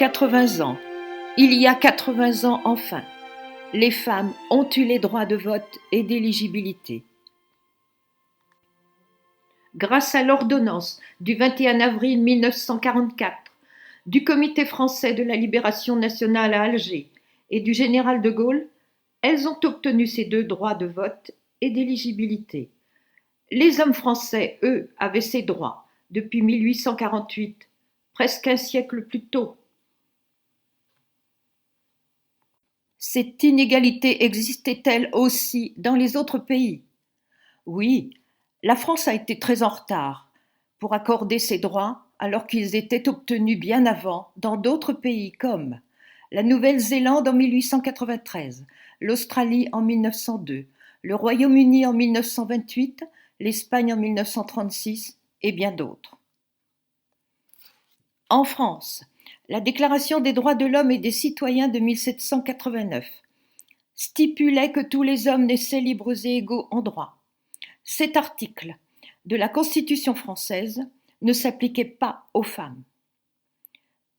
80 ans. Il y a 80 ans enfin, les femmes ont eu les droits de vote et d'éligibilité. Grâce à l'ordonnance du 21 avril 1944 du Comité français de la libération nationale à Alger et du général de Gaulle, elles ont obtenu ces deux droits de vote et d'éligibilité. Les hommes français, eux, avaient ces droits depuis 1848, presque un siècle plus tôt. Cette inégalité existait-elle aussi dans les autres pays? Oui, la France a été très en retard pour accorder ces droits alors qu'ils étaient obtenus bien avant dans d'autres pays comme la Nouvelle-Zélande en 1893, l'Australie en 1902, le Royaume-Uni en 1928, l'Espagne en 1936 et bien d'autres. En France, la Déclaration des droits de l'homme et des citoyens de 1789 stipulait que tous les hommes naissaient libres et égaux en droit. Cet article de la Constitution française ne s'appliquait pas aux femmes.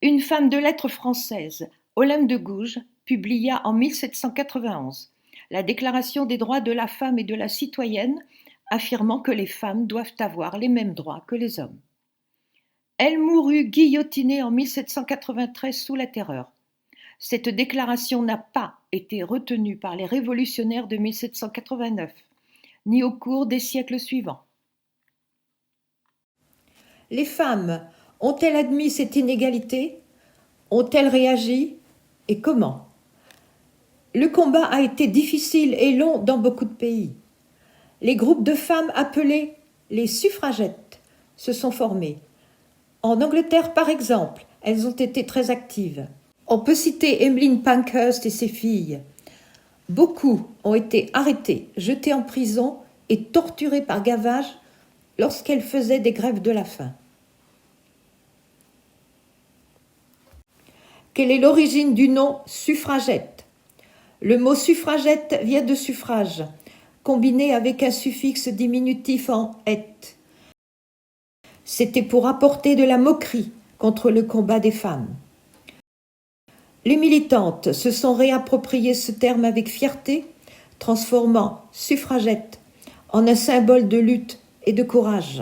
Une femme de lettres française, Olympe de Gouges, publia en 1791 la Déclaration des droits de la femme et de la citoyenne, affirmant que les femmes doivent avoir les mêmes droits que les hommes. Elle mourut guillotinée en 1793 sous la Terreur. Cette déclaration n'a pas été retenue par les révolutionnaires de 1789, ni au cours des siècles suivants. Les femmes ont-elles admis cette inégalité? Ont-elles réagi? Et comment? Le combat a été difficile et long dans beaucoup de pays. Les groupes de femmes appelés les suffragettes se sont formés. En Angleterre, par exemple, elles ont été très actives. On peut citer Emmeline Pankhurst et ses filles. Beaucoup ont été arrêtées, jetées en prison et torturées par gavage lorsqu'elles faisaient des grèves de la faim. Quelle est l'origine du nom suffragette? Le mot suffragette vient de suffrage, combiné avec un suffixe diminutif en -ette. C'était pour apporter de la moquerie contre le combat des femmes. Les militantes se sont réapproprié ce terme avec fierté, transformant suffragette en un symbole de lutte et de courage.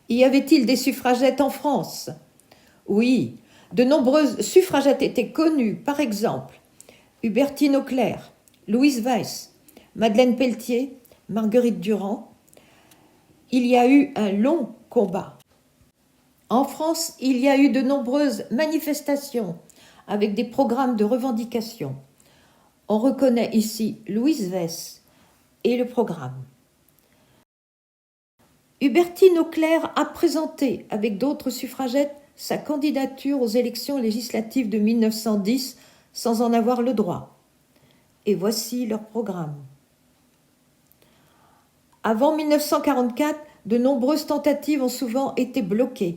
Y avait-il des suffragettes en France? Oui, de nombreuses suffragettes étaient connues, par exemple Hubertine Auclair, Louise Weiss, Madeleine Pelletier, Marguerite Durand. Il y a eu un long combat. En France, il y a eu de nombreuses manifestations avec des programmes de revendication. On reconnaît ici Louise Weiss et le programme. Hubertine Auclair a présenté, avec d'autres suffragettes, sa candidature aux élections législatives de 1910 sans en avoir le droit. Et voici leur programme. Avant 1944, de nombreuses tentatives ont souvent été bloquées.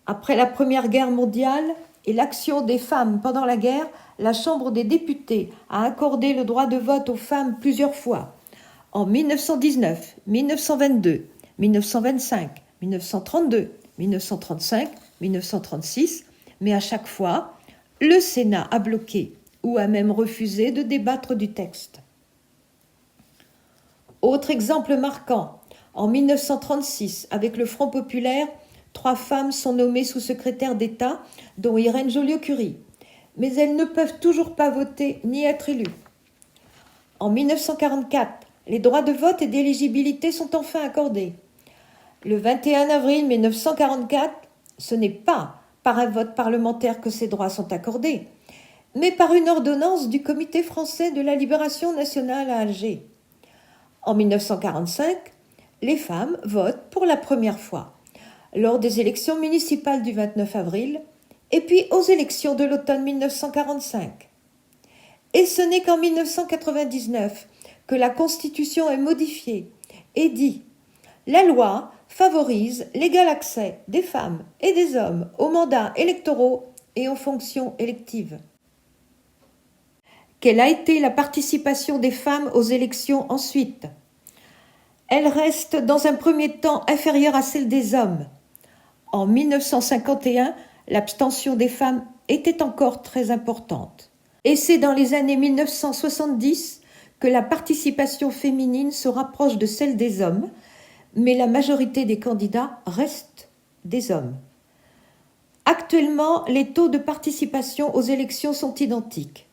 Après la Première Guerre mondiale et l'action des femmes pendant la guerre, la Chambre des députés a accordé le droit de vote aux femmes plusieurs fois, en 1919, 1922, 1925, 1932, 1935, 1936, mais à chaque fois, le Sénat a bloqué ou a même refusé de débattre du texte. Autre exemple marquant, en 1936, avec le Front populaire, 3 femmes sont nommées sous-secrétaires d'État, dont Irène Joliot-Curie, mais elles ne peuvent toujours pas voter ni être élues. En 1944, les droits de vote et d'éligibilité sont enfin accordés. Le 21 avril 1944, ce n'est pas par un vote parlementaire que ces droits sont accordés, mais par une ordonnance du Comité français de la libération nationale à Alger. En 1945, les femmes votent pour la première fois lors des élections municipales du 29 avril et puis aux élections de l'automne 1945. Et ce n'est qu'en 1999 que la Constitution est modifiée et dit « La loi favorise l'égal accès des femmes et des hommes aux mandats électoraux et aux fonctions électives. » Quelle a été la participation des femmes aux élections ensuite? Elle reste dans un premier temps inférieure à celle des hommes. En 1951, l'abstention des femmes était encore très importante. Et c'est dans les années 1970 que la participation féminine se rapproche de celle des hommes, mais la majorité des candidats restent des hommes. Actuellement, les taux de participation aux élections sont identiques.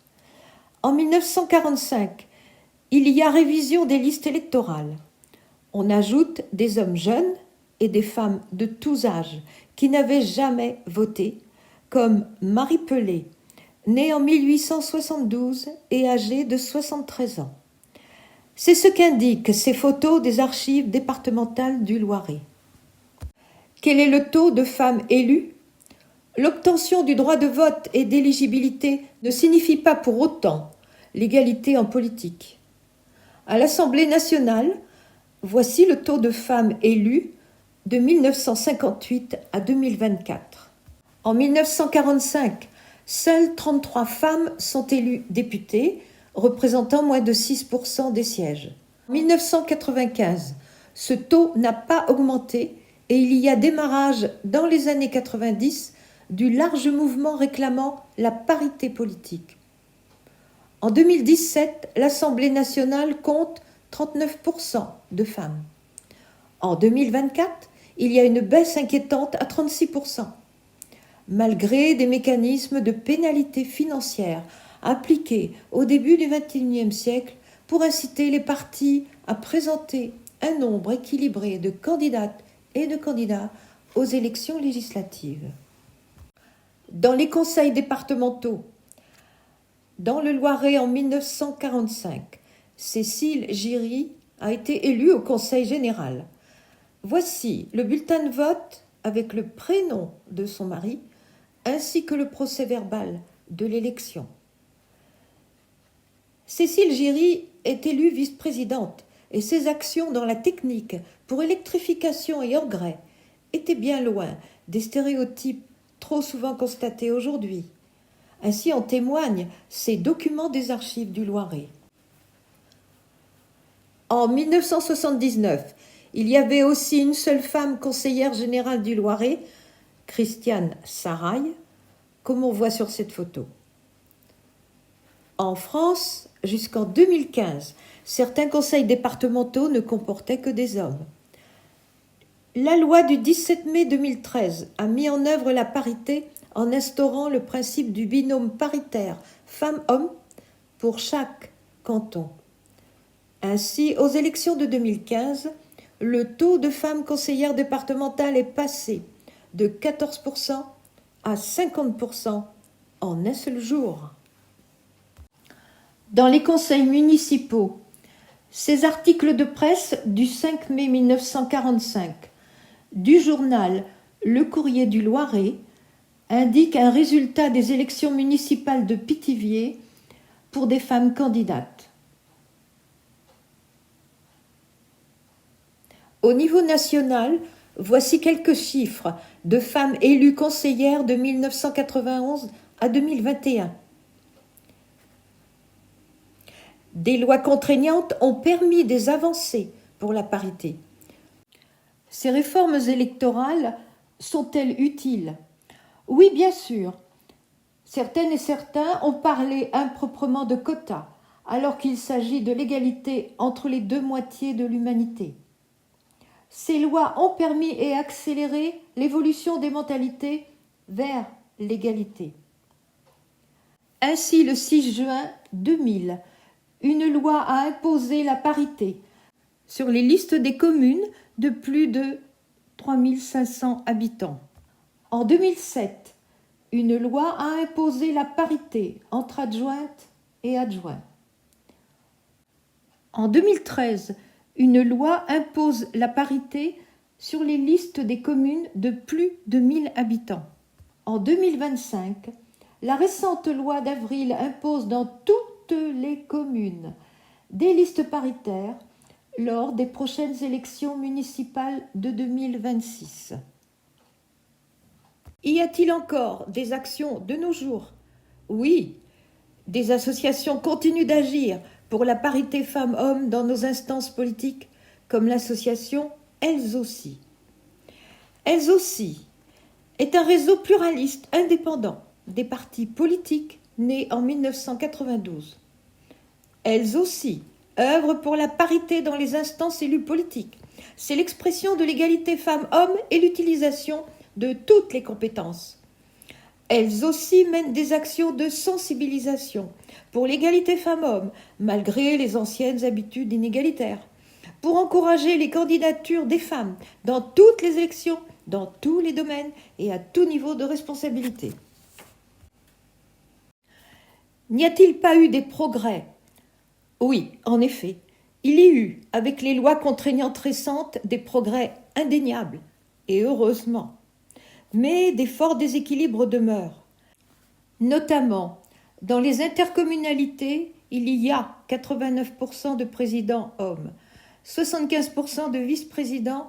En 1945, il y a révision des listes électorales. On ajoute des hommes jeunes et des femmes de tous âges qui n'avaient jamais voté, comme Marie Pelé, née en 1872 et âgée de 73 ans. C'est ce qu'indiquent ces photos des archives départementales du Loiret. Quel est le taux de femmes élues ? L'obtention du droit de vote et d'éligibilité ne signifie pas pour autant l'égalité en politique. À l'Assemblée nationale, voici le taux de femmes élues de 1958 à 2024. En 1945, seules 33 femmes sont élues députées, représentant moins de 6% des sièges. En 1995, ce taux n'a pas augmenté et il y a démarrage dans les années 90 du large mouvement réclamant la parité politique. En 2017, l'Assemblée nationale compte 39% de femmes. En 2024, il y a une baisse inquiétante à 36%. Malgré des mécanismes de pénalité financière appliqués au début du XXIe siècle pour inciter les partis à présenter un nombre équilibré de candidates et de candidats aux élections législatives. Dans les conseils départementaux, dans le Loiret en 1945, Cécile Giry a été élue au conseil général. Voici le bulletin de vote avec le prénom de son mari, ainsi que le procès-verbal de l'élection. Cécile Giry est élue vice-présidente et ses actions dans la technique pour électrification et engrais étaient bien loin des stéréotypes trop souvent constatés aujourd'hui. Ainsi en témoignent ces documents des archives du Loiret. En 1979, il y avait aussi une seule femme conseillère générale du Loiret, Christiane Saraille, comme on voit sur cette photo. En France, jusqu'en 2015, certains conseils départementaux ne comportaient que des hommes. La loi du 17 mai 2013 a mis en œuvre la parité en instaurant le principe du binôme paritaire femmes-hommes pour chaque canton. Ainsi, aux élections de 2015, le taux de femmes conseillères départementales est passé de 14% à 50% en un seul jour. Dans les conseils municipaux, ces articles de presse du 5 mai 1945 du journal Le Courrier du Loiret indiquent un résultat des élections municipales de Pithiviers pour des femmes candidates. Au niveau national, voici quelques chiffres de femmes élues conseillères de 1991 à 2021. Des lois contraignantes ont permis des avancées pour la parité. Ces réformes électorales sont-elles utiles ? Oui, bien sûr. Certaines et certains ont parlé improprement de quotas, alors qu'il s'agit de l'égalité entre les deux moitiés de l'humanité. Ces lois ont permis et accéléré l'évolution des mentalités vers l'égalité. Ainsi, le 6 juin 2000, une loi a imposé la parité sur les listes des communes de plus de 3500 habitants. En 2007, une loi a imposé la parité entre adjointes et adjoints. En 2013, une loi impose la parité sur les listes des communes de plus de 1000 habitants. En 2025, la récente loi d'avril impose dans toutes les communes des listes paritaires lors des prochaines élections municipales de 2026. Y a-t-il encore des actions de nos jours ? Oui, des associations continuent d'agir pour la parité femmes-hommes dans nos instances politiques, comme l'association Elles aussi. Elles aussi est un réseau pluraliste indépendant des partis politiques nés en 1992. Elles aussi œuvrent pour la parité dans les instances élues politiques. C'est l'expression de l'égalité femmes-hommes et l'utilisation de toutes les compétences. Elles aussi mènent des actions de sensibilisation pour l'égalité femmes-hommes, malgré les anciennes habitudes inégalitaires, pour encourager les candidatures des femmes dans toutes les élections, dans tous les domaines et à tout niveau de responsabilité. N'y a-t-il pas eu des progrès ? Oui, en effet, il y a eu, avec les lois contraignantes récentes, des progrès indéniables, et heureusement. Mais des forts déséquilibres demeurent. Notamment, dans les intercommunalités, il y a 89% de présidents hommes, 75% de vice-présidents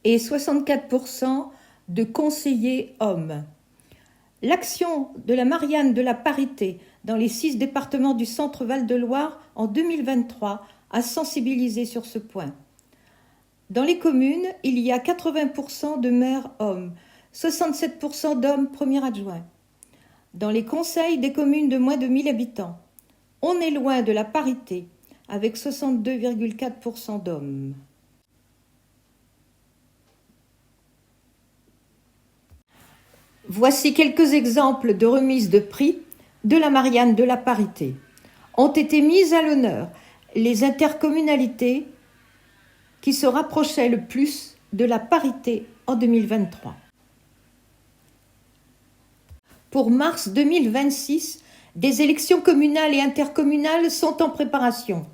et 64% de conseillers hommes. L'action de la Marianne de la parité dans les 6 départements du Centre Val-de-Loire en 2023 a sensibilisé sur ce point. Dans les communes, il y a 80% de maires hommes, 67% d'hommes premiers adjoints. Dans les conseils des communes de moins de 1000 habitants, on est loin de la parité, avec 62,4% d'hommes. Voici quelques exemples de remises de prix de la Marianne de la parité. Ont été mises à l'honneur les intercommunalités qui se rapprochaient le plus de la parité en 2023. Pour mars 2026, des élections communales et intercommunales sont en préparation.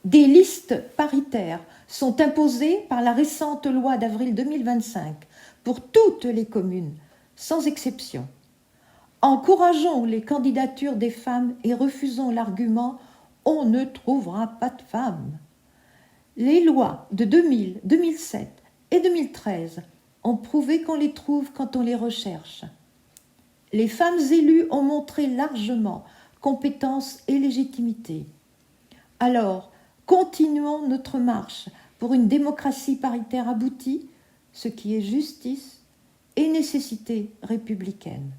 Des listes paritaires sont imposées par la récente loi d'avril 2025 pour toutes les communes, sans exception. Encourageons les candidatures des femmes et refusons l'argument « on ne trouvera pas de femmes ». Les lois de 2000, 2007 et 2013 ont prouvé qu'on les trouve quand on les recherche. Les femmes élues ont montré largement compétence et légitimité. Alors, continuons notre marche pour une démocratie paritaire aboutie, ce qui est justice et nécessité républicaine.